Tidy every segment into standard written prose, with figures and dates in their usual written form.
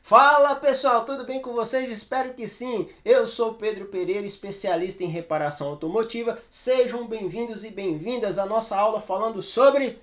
Fala pessoal, tudo bem com vocês? Espero que sim. Eu sou Pedro Pereira, especialista em reparação automotiva. Sejam bem-vindos e bem-vindas à nossa aula falando sobre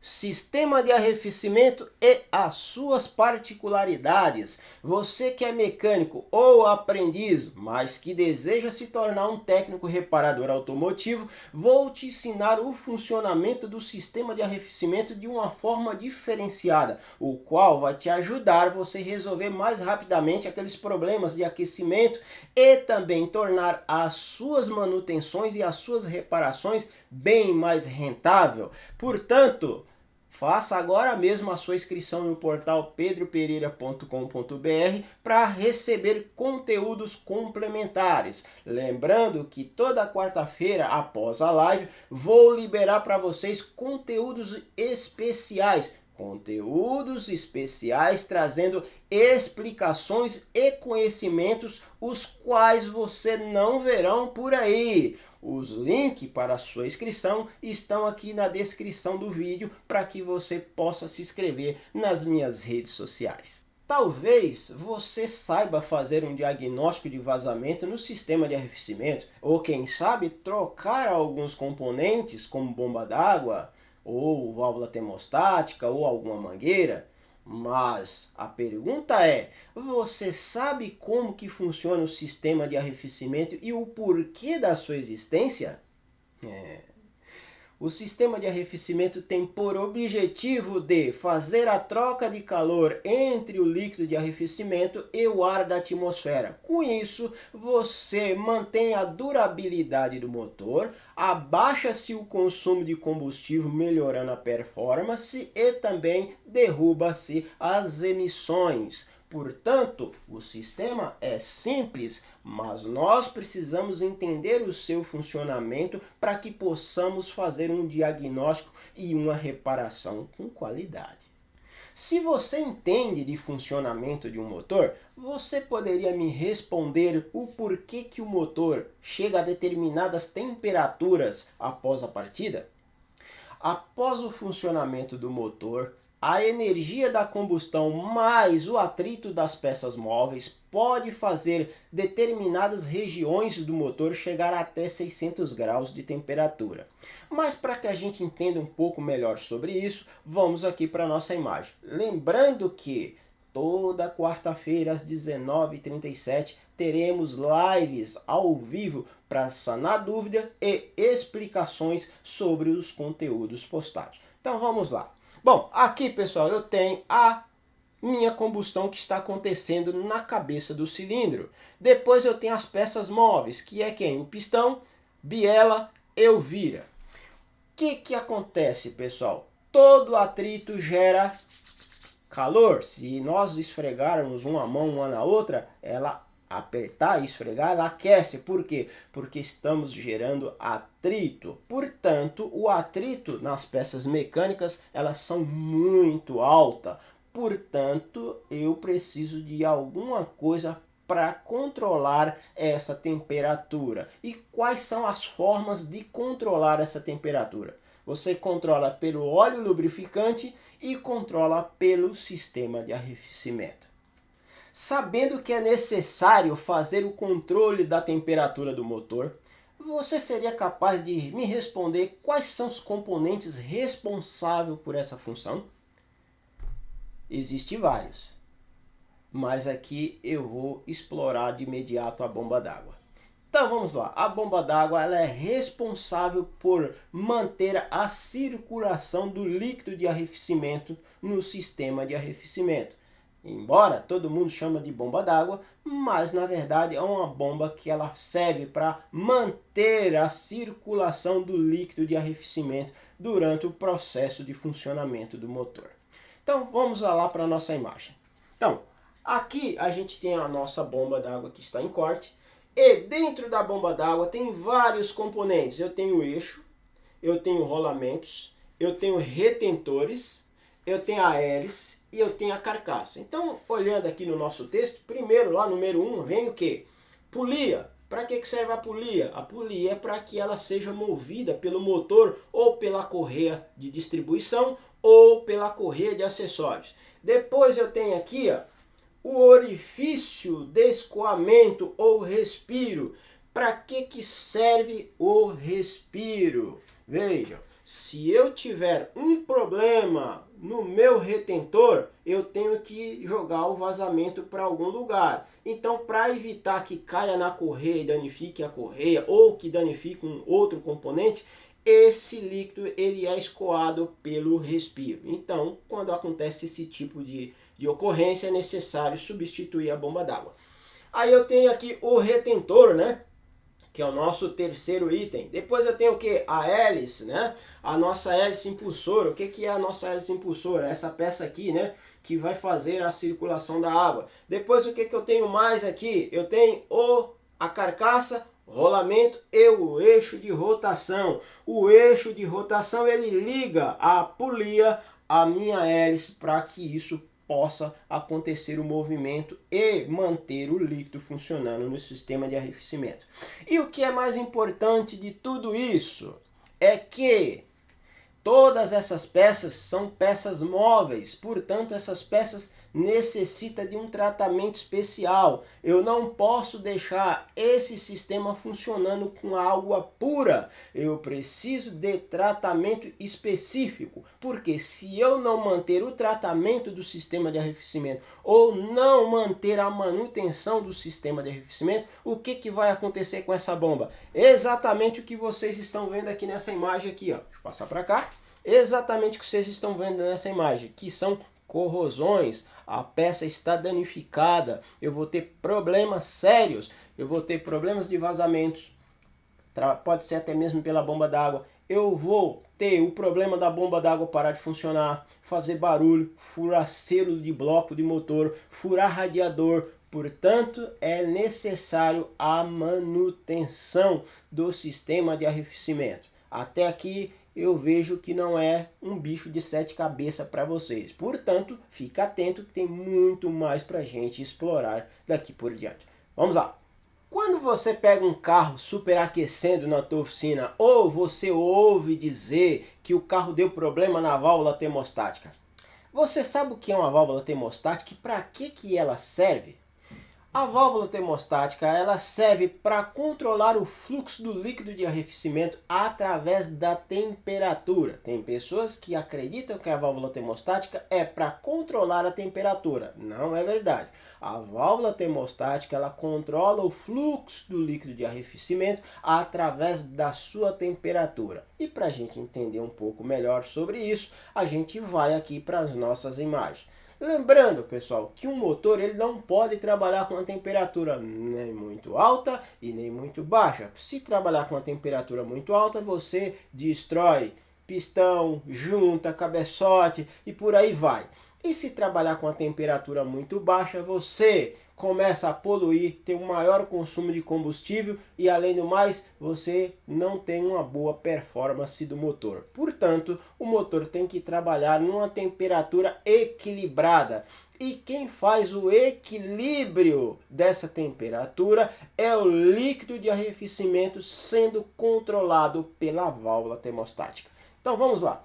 sistema de arrefecimento e as suas particularidades. Você que é mecânico ou aprendiz, mas que deseja se tornar um técnico reparador automotivo, vou te ensinar o funcionamento do sistema de arrefecimento de uma forma diferenciada, o qual vai te ajudar você resolver mais rapidamente aqueles problemas de aquecimento e também tornar as suas manutenções e as suas reparações bem mais rentável. Portanto, faça agora mesmo a sua inscrição no portal pedropereira.com.br para receber conteúdos complementares. Lembrando que toda quarta-feira, após a live, vou liberar para vocês conteúdos especiais. Conteúdos especiais trazendo explicações e conhecimentos os quais você não verão por aí. Os links para a sua inscrição estão aqui na descrição do vídeo para que você possa se inscrever nas minhas redes sociais. Talvez você saiba fazer um diagnóstico de vazamento no sistema de arrefecimento, ou quem sabe trocar alguns componentes como bomba d'água, ou válvula termostática, ou alguma mangueira. Mas a pergunta é, você sabe como que funciona o sistema de arrefecimento e o porquê da sua existência? O sistema de arrefecimento tem por objetivo de fazer a troca de calor entre o líquido de arrefecimento e o ar da atmosfera. Com isso, você mantém a durabilidade do motor, abaixa-se o consumo de combustível, melhorando a performance e também derruba-se as emissões. Portanto, o sistema é simples, mas nós precisamos entender o seu funcionamento para que possamos fazer um diagnóstico e uma reparação com qualidade. Se você entende de funcionamento de um motor, você poderia me responder o porquê que o motor chega a determinadas temperaturas após a partida? Após o funcionamento do motor, a energia da combustão mais o atrito das peças móveis pode fazer determinadas regiões do motor chegar até 600 graus de temperatura. Mas para que a gente entenda um pouco melhor sobre isso, vamos aqui para a nossa imagem. Lembrando que toda quarta-feira às 19h37 teremos lives ao vivo para sanar dúvida e explicações sobre os conteúdos postados. Então vamos lá. Bom, aqui pessoal eu tenho a minha combustão que está acontecendo na cabeça do cilindro. Depois eu tenho as peças móveis, que é quem? O pistão, biela e o vira. O que acontece, pessoal? Todo atrito gera calor. Se nós esfregarmos uma mão uma na outra, ela apertar e esfregar, ela aquece. Por quê? Porque estamos gerando atrito. Portanto, o atrito nas peças mecânicas, elas são muito altas. Portanto, eu preciso de alguma coisa para controlar essa temperatura. E quais são as formas de controlar essa temperatura? Você controla pelo óleo lubrificante e controla pelo sistema de arrefecimento. Sabendo que é necessário fazer o controle da temperatura do motor, você seria capaz de me responder quais são os componentes responsáveis por essa função? Existem vários, mas aqui eu vou explorar de imediato a bomba d'água. Então vamos lá, a bomba d'água ela é responsável por manter a circulação do líquido de arrefecimento no sistema de arrefecimento. Embora todo mundo chama de bomba d'água, mas na verdade é uma bomba que ela serve para manter a circulação do líquido de arrefecimento durante o processo de funcionamento do motor. Então vamos lá para a nossa imagem. Então, aqui a gente tem a nossa bomba d'água que está em corte. E dentro da bomba d'água tem vários componentes. Eu tenho eixo, eu tenho rolamentos, eu tenho retentores, eu tenho a hélice e eu tenho a carcaça. Então, olhando aqui no nosso texto, primeiro lá, número 1, vem o quê? Polia. Para que serve a polia? A polia é para que ela seja movida pelo motor ou pela correia de distribuição ou pela correia de acessórios. Depois eu tenho aqui, ó, o orifício de escoamento ou respiro. Para que serve o respiro? Vejam, se eu tiver um problema no meu retentor, eu tenho que jogar o vazamento para algum lugar. Então, para evitar que caia na correia e danifique a correia ou que danifique um outro componente, esse líquido ele é escoado pelo respiro. Então, quando acontece esse tipo de ocorrência, é necessário substituir a bomba d'água. Aí eu tenho aqui o retentor, né? Que é o nosso terceiro item. Depois eu tenho o que? A hélice, né? A nossa hélice impulsora. O que é a nossa hélice impulsora? Essa peça aqui, né? Que vai fazer a circulação da água. Depois o que eu tenho mais aqui? Eu tenho a carcaça, rolamento e o eixo de rotação. O eixo de rotação ele liga a polia à minha hélice para que isso possa acontecer o movimento e manter o líquido funcionando no sistema de arrefecimento. E o que é mais importante de tudo isso é que todas essas peças são peças móveis, portanto essas peças necessitam de um tratamento especial. Eu não posso deixar esse sistema funcionando com água pura. Eu preciso de tratamento específico, porque se eu não manter o tratamento do sistema de arrefecimento ou não manter a manutenção do sistema de arrefecimento, o que vai acontecer com essa bomba? Exatamente o que vocês estão vendo aqui nessa imagem aqui, ó. Deixa eu passar para cá. Exatamente o que vocês estão vendo nessa imagem, que são corrosões, a peça está danificada, eu vou ter problemas sérios, eu vou ter problemas de vazamentos, pode ser até mesmo pela bomba d'água, eu vou ter o problema da bomba d'água parar de funcionar, fazer barulho, furar selo de bloco de motor, furar radiador. Portanto, é necessário a manutenção do sistema de arrefecimento. Até aqui eu vejo que não é um bicho de 7 cabeças para vocês. Portanto, fica atento que tem muito mais para a gente explorar daqui por diante. Vamos lá! Quando você pega um carro superaquecendo na tua oficina ou você ouve dizer que o carro deu problema na válvula termostática, você sabe o que é uma válvula termostática e para que ela serve? A válvula termostática ela serve para controlar o fluxo do líquido de arrefecimento através da temperatura. Tem pessoas que acreditam que a válvula termostática é para controlar a temperatura. Não é verdade. A válvula termostática ela controla o fluxo do líquido de arrefecimento através da sua temperatura. E para a gente entender um pouco melhor sobre isso, a gente vai aqui para as nossas imagens. Lembrando, pessoal, que um motor ele não pode trabalhar com uma temperatura nem muito alta e nem muito baixa. Se trabalhar com uma temperatura muito alta, você destrói pistão, junta, cabeçote e por aí vai. E se trabalhar com uma temperatura muito baixa, você começa a poluir, tem um maior consumo de combustível e, além do mais, você não tem uma boa performance do motor. Portanto, o motor tem que trabalhar numa temperatura equilibrada. E quem faz o equilíbrio dessa temperatura é o líquido de arrefecimento sendo controlado pela válvula termostática. Então vamos lá.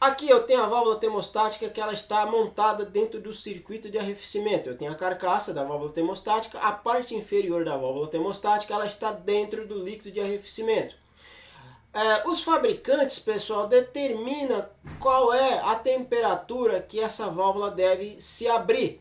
Aqui eu tenho a válvula termostática que ela está montada dentro do circuito de arrefecimento. Eu tenho a carcaça da válvula termostática, a parte inferior da válvula termostática ela está dentro do líquido de arrefecimento. Os fabricantes, pessoal, determinam qual é a temperatura que essa válvula deve se abrir.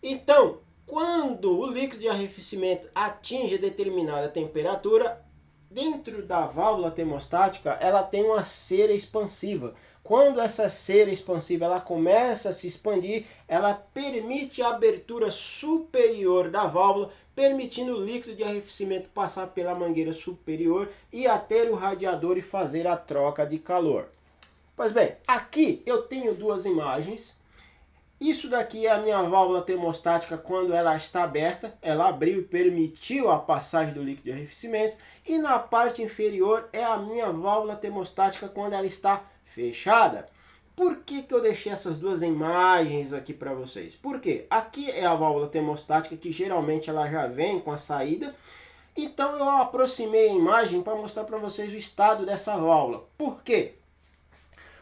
Então, quando o líquido de arrefecimento atinge determinada temperatura, dentro da válvula termostática ela tem uma cera expansiva. Quando essa cera expansiva ela começa a se expandir, ela permite a abertura superior da válvula, permitindo o líquido de arrefecimento passar pela mangueira superior e até o radiador e fazer a troca de calor. Pois bem, aqui eu tenho duas imagens. Isso daqui é a minha válvula termostática quando ela está aberta, ela abriu e permitiu a passagem do líquido de arrefecimento. E na parte inferior é a minha válvula termostática quando ela está fechada. Por que eu deixei essas duas imagens aqui para vocês? Porque aqui é a válvula termostática que geralmente ela já vem com a saída. Então eu aproximei a imagem para mostrar para vocês o estado dessa válvula. Por quê?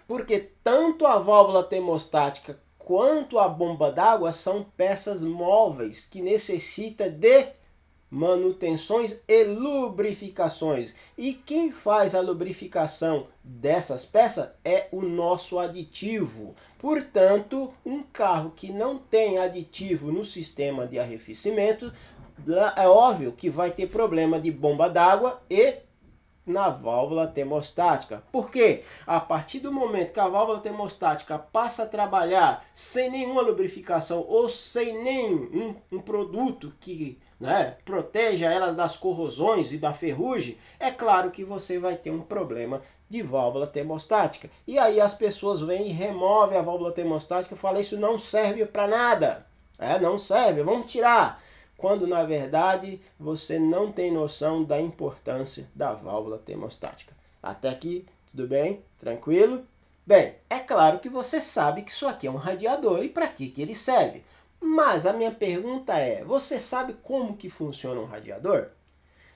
Porque tanto a válvula termostática quanto a bomba d'água são peças móveis que necessitam de manutenções e lubrificações. E quem faz a lubrificação dessas peças é o nosso aditivo. Portanto, um carro que não tem aditivo no sistema de arrefecimento, é óbvio que vai ter problema de bomba d'água e na válvula termostática. Por quê? A partir do momento que a válvula termostática passa a trabalhar sem nenhuma lubrificação ou sem nenhum produto que proteja ela das corrosões e da ferrugem, é claro que você vai ter um problema de válvula termostática. E aí as pessoas vêm e removem a válvula termostática e falam, isso não serve para nada. Não serve, vamos tirar. Quando na verdade você não tem noção da importância da válvula termostática. Até aqui, tudo bem? Tranquilo? Bem, é claro que você sabe que isso aqui é um radiador e para que ele serve. Mas a minha pergunta é, você sabe como que funciona um radiador?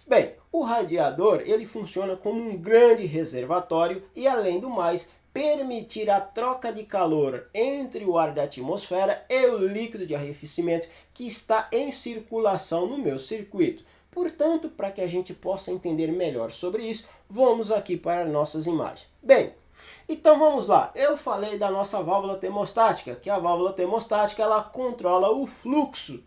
Bem, o radiador ele funciona como um grande reservatório e, além do mais, permitir a troca de calor entre o ar da atmosfera e o líquido de arrefecimento que está em circulação no meu circuito. Portanto, para que a gente possa entender melhor sobre isso, vamos aqui para nossas imagens. Bem, então vamos lá. Eu falei da nossa válvula termostática, que a válvula termostática ela controla o fluxo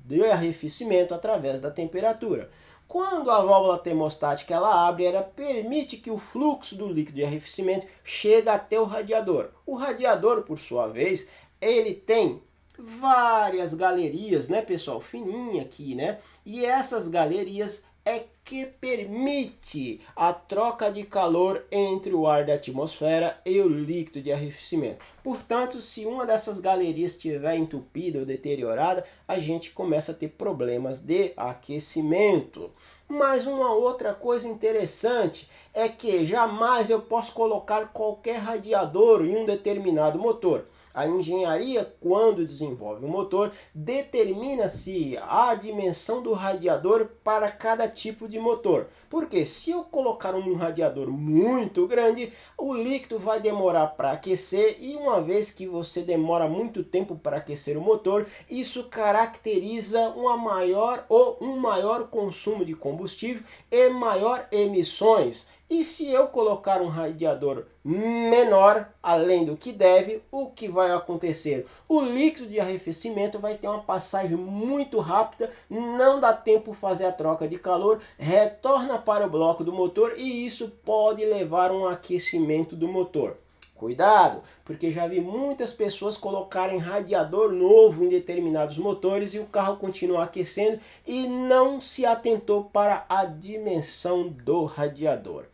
de arrefecimento através da temperatura. Quando a válvula termostática ela abre, ela permite que o fluxo do líquido de arrefecimento chegue até o radiador. O radiador, por sua vez, ele tem várias galerias, né, pessoal? Fininha aqui, né? E essas galerias é que permite a troca de calor entre o ar da atmosfera e o líquido de arrefecimento. Portanto, se uma dessas galerias estiver entupida ou deteriorada, a gente começa a ter problemas de aquecimento. Mas uma outra coisa interessante é que jamais eu posso colocar qualquer radiador em um determinado motor. A engenharia, quando desenvolve o motor, determina-se a dimensão do radiador para cada tipo de motor. Porque se eu colocar um radiador muito grande, o líquido vai demorar para aquecer e uma vez que você demora muito tempo para aquecer o motor, isso caracteriza um maior consumo de combustível e maior emissões. E se eu colocar um radiador menor, além do que deve, o que vai acontecer? O líquido de arrefecimento vai ter uma passagem muito rápida, não dá tempo de fazer a troca de calor, retorna para o bloco do motor e isso pode levar a um aquecimento do motor. Cuidado, porque já vi muitas pessoas colocarem radiador novo em determinados motores e o carro continua aquecendo e não se atentou para a dimensão do radiador.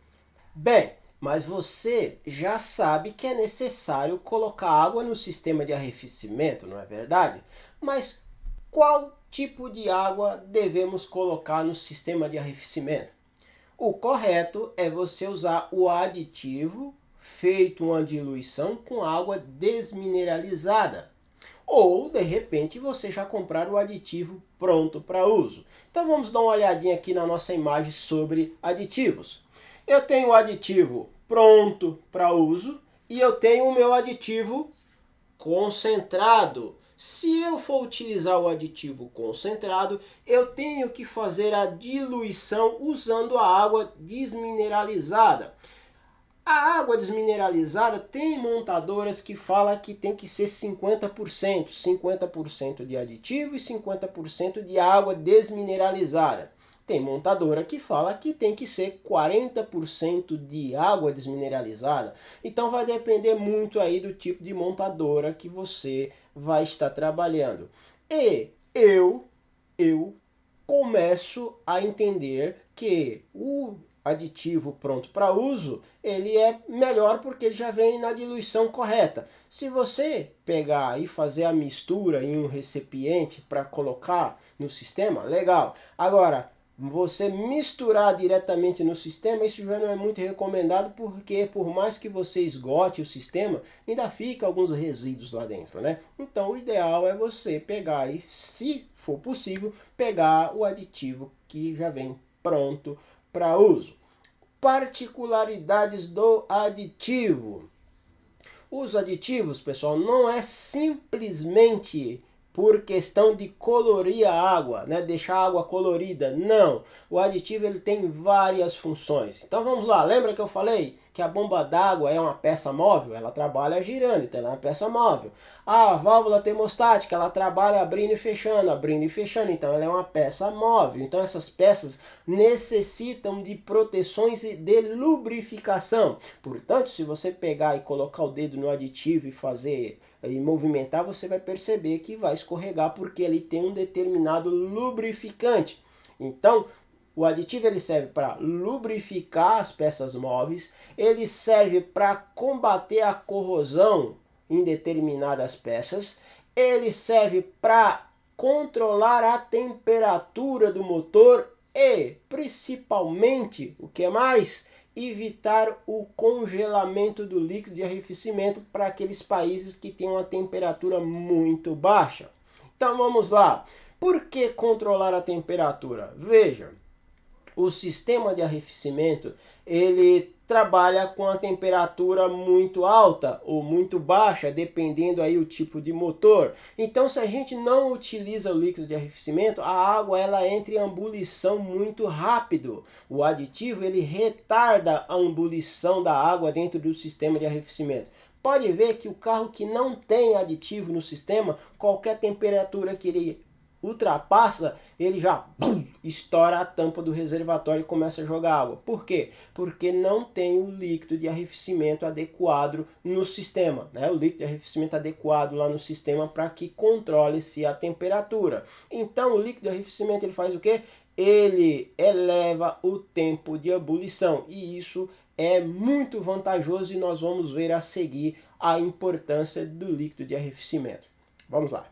Bem, mas você já sabe que é necessário colocar água no sistema de arrefecimento, não é verdade? Mas qual tipo de água devemos colocar no sistema de arrefecimento? O correto é você usar o aditivo feito uma diluição com água desmineralizada. Ou, de repente, você já comprar o aditivo pronto para uso. Então vamos dar uma olhadinha aqui na nossa imagem sobre aditivos. Eu tenho o aditivo pronto para uso e eu tenho o meu aditivo concentrado. Se eu for utilizar o aditivo concentrado, eu tenho que fazer a diluição usando a água desmineralizada. A água desmineralizada tem montadoras que falam que tem que ser 50%, 50% de aditivo e 50% de água desmineralizada. Tem montadora que fala que tem que ser 40% de água desmineralizada. Então vai depender muito aí do tipo de montadora que você vai estar trabalhando. E eu começo a entender que o aditivo pronto para uso, ele é melhor porque ele já vem na diluição correta. Se você pegar e fazer a mistura em um recipiente para colocar no sistema, legal. Agora, você misturar diretamente no sistema, isso já não é muito recomendado, porque por mais que você esgote o sistema, ainda fica alguns resíduos lá dentro, né? Então o ideal é você pegar e, se for possível, pegar o aditivo que já vem pronto para uso. Particularidades do aditivo. Os aditivos, pessoal, não é simplesmente por questão de colorir a água, né? Deixar a água colorida. Não. O aditivo ele tem várias funções. Então vamos lá. Lembra que eu falei que a bomba d'água é uma peça móvel? Ela trabalha girando, então ela é uma peça móvel. A válvula termostática, ela trabalha abrindo e fechando, então ela é uma peça móvel. Então essas peças necessitam de proteções e de lubrificação. Portanto, se você pegar e colocar o dedo no aditivo e fazer e movimentar, você vai perceber que vai escorregar porque ele tem um determinado lubrificante. Então, o aditivo ele serve para lubrificar as peças móveis, ele serve para combater a corrosão em determinadas peças, ele serve para controlar a temperatura do motor e, principalmente, o que mais? Evitar o congelamento do líquido de arrefecimento para aqueles países que têm uma temperatura muito baixa. Então vamos lá. Por que controlar a temperatura? Veja, o sistema de arrefecimento ele trabalha com a temperatura muito alta ou muito baixa, dependendo aí o tipo de motor. Então, se a gente não utiliza o líquido de arrefecimento, a água ela entra em ebulição muito rápido. O aditivo ele retarda a ebulição da água dentro do sistema de arrefecimento. Pode ver que o carro que não tem aditivo no sistema, qualquer temperatura que ele ultrapassa, ele já estoura a tampa do reservatório e começa a jogar água. Por quê? Porque não tem o líquido de arrefecimento adequado no sistema, né? O líquido de arrefecimento adequado lá no sistema para que controle-se a temperatura. Então o líquido de arrefecimento ele faz o quê? Ele eleva o tempo de ebulição e isso é muito vantajoso e nós vamos ver a seguir a importância do líquido de arrefecimento. Vamos lá.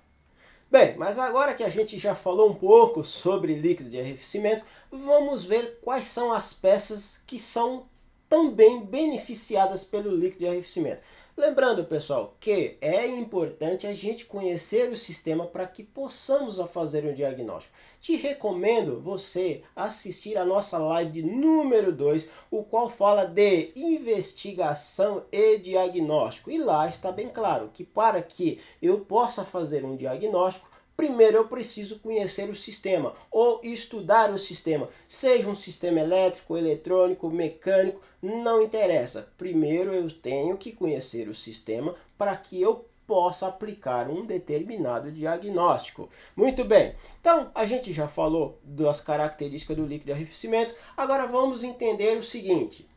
Bem, mas agora que a gente já falou um pouco sobre líquido de arrefecimento, vamos ver quais são as peças que são também beneficiadas pelo líquido de arrefecimento. Lembrando, pessoal, que é importante a gente conhecer o sistema para que possamos fazer um diagnóstico. Te recomendo você assistir a nossa live de número 2, o qual fala de investigação e diagnóstico. E lá está bem claro que para que eu possa fazer um diagnóstico, primeiro eu preciso conhecer o sistema ou estudar o sistema, seja um sistema elétrico, eletrônico, mecânico, não interessa. Primeiro eu tenho que conhecer o sistema para que eu possa aplicar um determinado diagnóstico. Muito bem, então a gente já falou das características do líquido de arrefecimento, agora vamos entender o seguinte: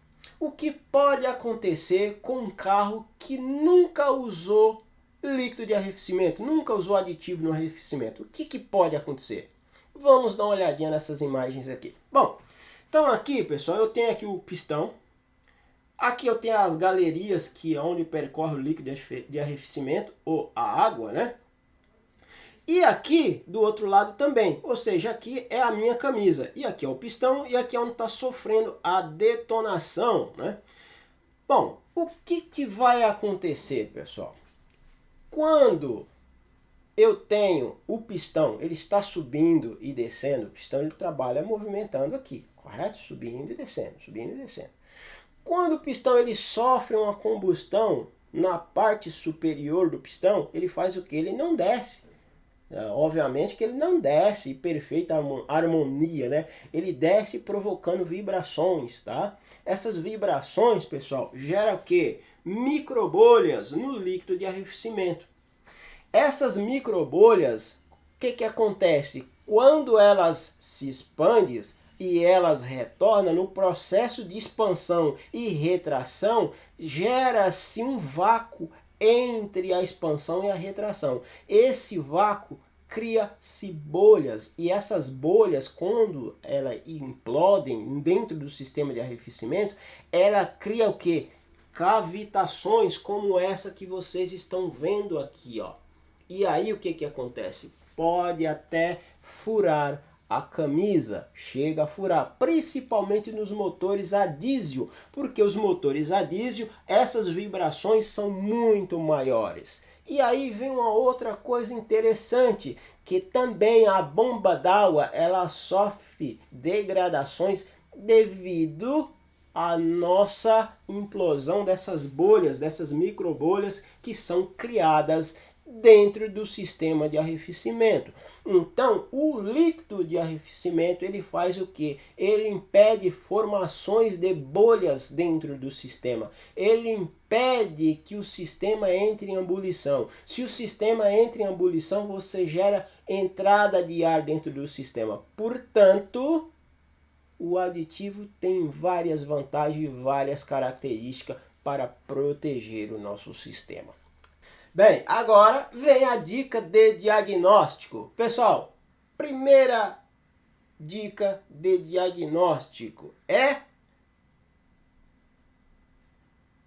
o que pode acontecer com um carro que nunca usou líquido de arrefecimento, nunca usou aditivo no arrefecimento? O que pode acontecer? Vamos dar uma olhadinha nessas imagens aqui. Bom, então aqui, pessoal, eu tenho aqui o pistão. Aqui eu tenho as galerias que é onde percorre o líquido de arrefecimento, ou a água, né? E aqui do outro lado também, ou seja, aqui é a minha camisa. E aqui é o pistão e aqui é onde está sofrendo a detonação, né? Bom, o que vai acontecer, pessoal? Quando eu tenho o pistão, ele está subindo e descendo, o pistão ele trabalha movimentando aqui, correto? Subindo e descendo, subindo e descendo. Quando o pistão ele sofre uma combustão na parte superior do pistão, ele faz o que? Ele não desce. Obviamente que ele não desce em perfeita harmonia, né? Ele desce provocando vibrações, tá? Essas vibrações, pessoal, geram o quê? Microbolhas no líquido de arrefecimento. Essas microbolhas, o que acontece? Quando elas se expandem e elas retornam, no processo de expansão e retração, gera-se um vácuo entre a expansão e a retração. Esse vácuo cria-se bolhas, e essas bolhas, quando elas implodem dentro do sistema de arrefecimento, ela cria o quê? Cavitações como essa que vocês estão vendo aqui, ó. E aí o que acontece? Pode até furar a camisa, chega a furar, principalmente nos motores a diesel, porque os motores a diesel, essas vibrações são muito maiores. E aí vem uma outra coisa interessante, que também a bomba d'água, ela sofre degradações devido a nossa implosão dessas bolhas, dessas microbolhas que são criadas dentro do sistema de arrefecimento. Então, o líquido de arrefecimento, ele faz o quê? Ele impede formações de bolhas dentro do sistema. Ele impede que o sistema entre em ebulição. Se o sistema entra em ebulição, você gera entrada de ar dentro do sistema. Portanto, o aditivo tem várias vantagens e várias características para proteger o nosso sistema. Bem, agora vem a dica de diagnóstico. Pessoal, primeira dica de diagnóstico é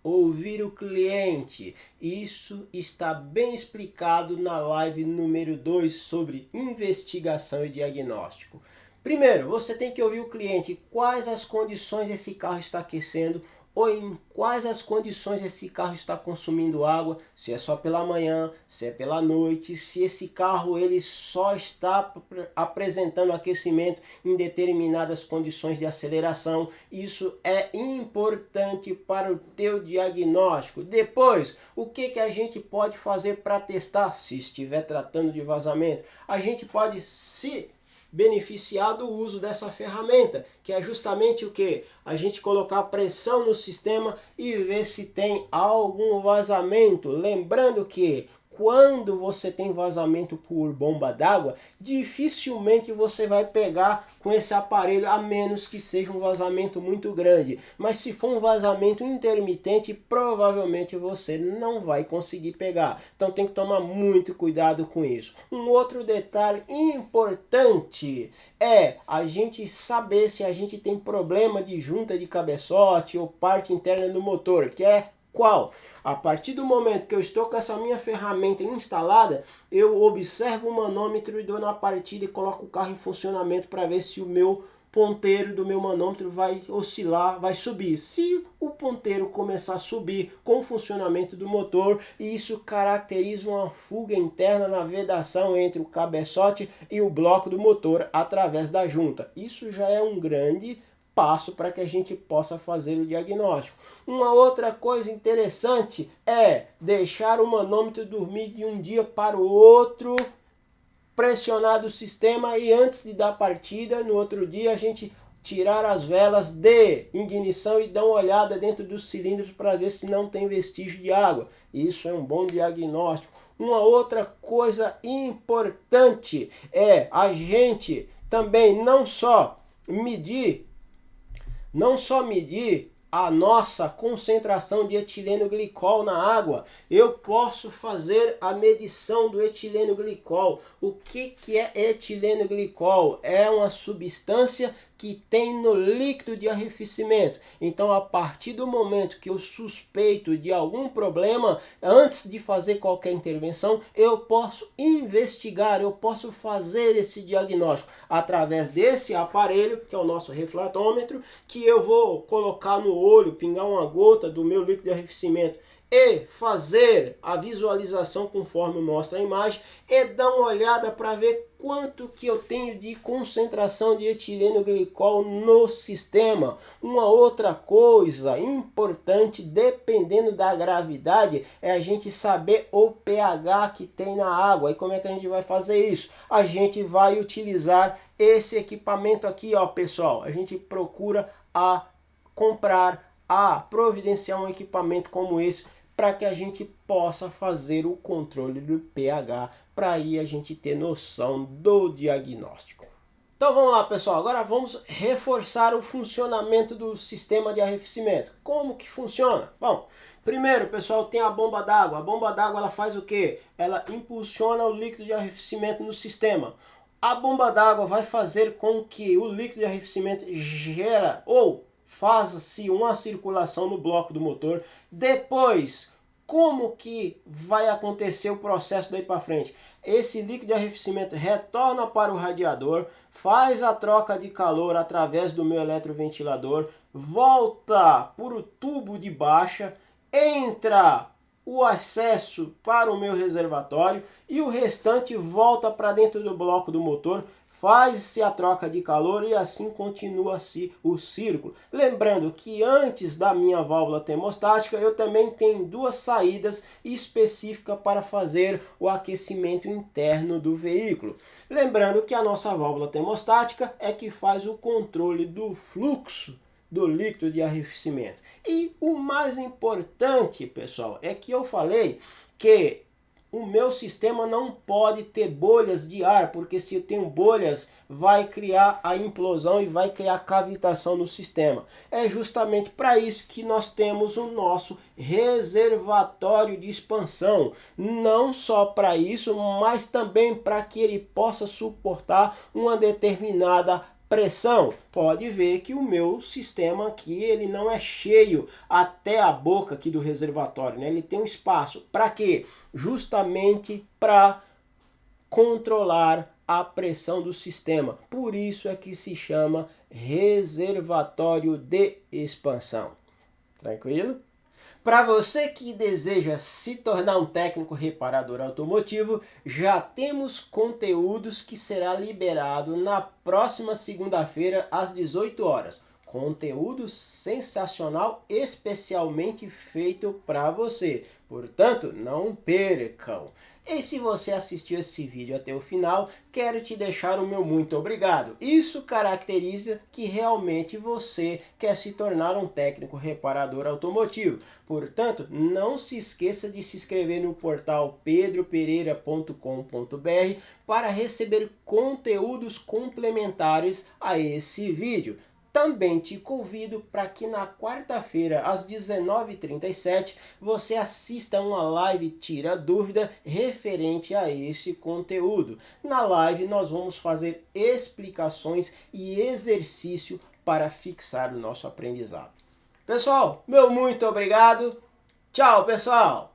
ouvir o cliente. Isso está bem explicado na live número 2 sobre investigação e diagnóstico. Primeiro, você tem que ouvir o cliente, quais as condições esse carro está aquecendo, ou em quais as condições esse carro está consumindo água, se é só pela manhã, se é pela noite, se esse carro ele só está apresentando aquecimento em determinadas condições de aceleração. Isso é importante para o teu diagnóstico. Depois, o que a gente pode fazer para testar se estiver tratando de vazamento? A gente pode beneficiar do uso dessa ferramenta, que é justamente o que? A gente colocar pressão no sistema e ver se tem algum vazamento. Lembrando que quando você tem vazamento por bomba d'água, dificilmente você vai pegar com esse aparelho, a menos que seja um vazamento muito grande. Mas se for um vazamento intermitente, provavelmente você não vai conseguir pegar. Então tem que tomar muito cuidado com isso. Um outro detalhe importante é a gente saber se a gente tem problema de junta de cabeçote ou parte interna do motor, que é qual? A partir do momento que eu estou com essa minha ferramenta instalada, eu observo o manômetro e dou na partida e coloco o carro em funcionamento para ver se o meu ponteiro do meu manômetro vai oscilar, vai subir. Se o ponteiro começar a subir com o funcionamento do motor, isso caracteriza uma fuga interna na vedação entre o cabeçote e o bloco do motor através da junta. Isso já é um grande passo para que a gente possa fazer o diagnóstico. Uma outra coisa interessante é deixar o manômetro dormir de um dia para o outro, pressionar o sistema e antes de dar partida, no outro dia a gente tirar as velas de ignição e dar uma olhada dentro dos cilindros para ver se não tem vestígio de água. Isso é um bom diagnóstico. Uma outra coisa importante é a gente também não só medir a nossa concentração de etileno glicol na água, eu posso fazer a medição do etileno glicol. O que é etileno glicol? É uma substância que tem no líquido de arrefecimento. Então, a partir do momento que eu suspeito de algum problema, antes de fazer qualquer intervenção, eu posso investigar, eu posso fazer esse diagnóstico através desse aparelho, que é o nosso refratômetro, que eu vou colocar no olho, pingar uma gota do meu líquido de arrefecimento e fazer a visualização conforme mostra a imagem e dar uma olhada para ver quanto que eu tenho de concentração de etileno glicol no sistema. Uma outra coisa importante, dependendo da gravidade, é a gente saber o pH que tem na água. E como é que a gente vai fazer isso? A gente vai utilizar esse equipamento aqui, ó, pessoal. A gente procura providenciar um equipamento como esse para que a gente possa fazer o controle do pH, para aí a gente ter noção do diagnóstico. Então vamos lá, pessoal, agora vamos reforçar o funcionamento do sistema de arrefecimento. Como que funciona? Bom, primeiro, pessoal, tem a bomba d'água. A bomba d'água ela faz o quê? Ela impulsiona o líquido de arrefecimento no sistema. A bomba d'água vai fazer com que o líquido de arrefecimento faça-se uma circulação no bloco do motor. Depois, como que vai acontecer o processo daí para frente? Esse líquido de arrefecimento retorna para o radiador, faz a troca de calor através do meu eletroventilador, volta para o tubo de baixa, entra o acesso para o meu reservatório e o restante volta para dentro do bloco do motor, faz-se a troca de calor e assim continua-se o círculo. Lembrando que antes da minha válvula termostática eu também tenho duas saídas específicas para fazer o aquecimento interno do veículo. Lembrando que a nossa válvula termostática é que faz o controle do fluxo do líquido de arrefecimento. E o mais importante, pessoal, é que eu falei que o meu sistema não pode ter bolhas de ar, porque se eu tenho bolhas, vai criar a implosão e vai criar cavitação no sistema. É justamente para isso que nós temos o nosso reservatório de expansão. Não só para isso, mas também para que ele possa suportar uma determinada pressão. Pode ver que o meu sistema aqui, ele não é cheio até a boca aqui do reservatório, né? Ele tem um espaço. Para quê? Justamente para controlar a pressão do sistema. Por isso é que se chama reservatório de expansão. Tranquilo? Para você que deseja se tornar um técnico reparador automotivo, já temos conteúdos que será liberado na próxima segunda-feira às 18 horas. Conteúdo sensacional, especialmente feito para você. Portanto, não percam. E se você assistiu esse vídeo até o final, quero te deixar o meu muito obrigado. Isso caracteriza que realmente você quer se tornar um técnico reparador automotivo. Portanto, não se esqueça de se inscrever no portal pedropereira.com.br para receber conteúdos complementares a esse vídeo. Também te convido para que na quarta-feira, às 19h37, você assista uma live Tira Dúvida referente a este conteúdo. Na live nós vamos fazer explicações e exercício para fixar o nosso aprendizado. Pessoal, meu muito obrigado. Tchau, pessoal!